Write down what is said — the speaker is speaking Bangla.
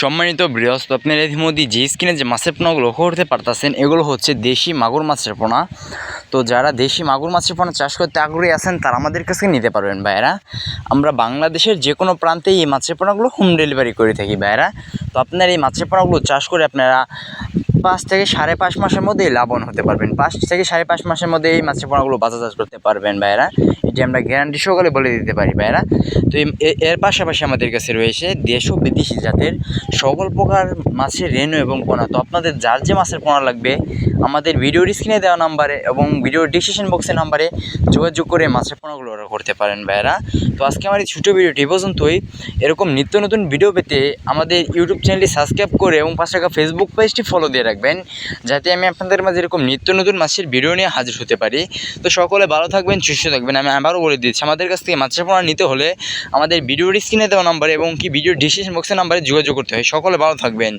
সম্মানিত বৃহস্ত আপনারা ইতিমধ্যে যে স্ক্রিনে যে মাছের পোনাগুলো লক্ষ্য করতে পারতেছেন এগুলো হচ্ছে দেশি মাগুর মাছের পোনা। তো যারা দেশি মাগুর মাছের পোনা চাষ করতে আগ্রহী আছেন তারা আমাদের কাছে নিতে পারবেন ভাইয়েরা। আমরা বাংলাদেশের যে কোনো প্রান্তেই এই মাছের পোনাগুলো হোম ডেলিভারি করে থাকি ভাইয়েরা। তো আপনারা এই মাছের পোনাগুলো চাষ করে আপনারা 5 থেকে 5.5 মাসের মধ্যেই লাভবান হতে পারবেন। 5 থেকে 5.5 মাসের মধ্যে এই মাছের পোনাগুলো বাজারজাত করতে পারবেন ভাইয়েরা। এটি আমরা গ্যারান্টি সহকারে বলে দিতে পারি ভাইয়েরা। তো এর পাশাপাশি আমাদের কাছে রয়েছে দেশ ও বিদেশি জাতের সকল প্রকার মাছের রেণু এবং পোনা। তো আপনাদের যার যে মাছের পোনা লাগবে আমাদের ভিডিওর স্ক্রিনে দেওয়া নাম্বারে এবং ভিডিওর ডিসক্রিপশন বক্সের নাম্বারে যোগাযোগ করে মাছের পোনাগুলো অর্ডার করতে পারেন ভাইয়েরা। তো আজকে আমার এই ছোটো ভিডিওটি এ পর্যন্তই। এরকম নিত্য নতুন ভিডিও পেতে আমাদের ইউটিউব চ্যানেলটি সাবস্ক্রাইব করে এবং পাশে থাকা ফেসবুক পেজটি ফলো দিয়ে রাখবেন, যাতে আমি আপনাদের মাঝে এরকম নিত্য নতুন মাছের ভিডিও নিয়ে হাজির হতে পারি। তো সকলে ভালো থাকবেন, সুস্থ থাকবেন। আমি আবারও বলে দিচ্ছি, আমাদের কাছ থেকে মাছের পোনা নিতে হলে আমাদের ভিডিওর স্ক্রিনে দেওয়া নাম্বারে এবং ভিডিওর ডিসক্রিপশন বক্সের নাম্বারে যোগাযোগ করতে হয়। সকলে ভালো থাকবেন।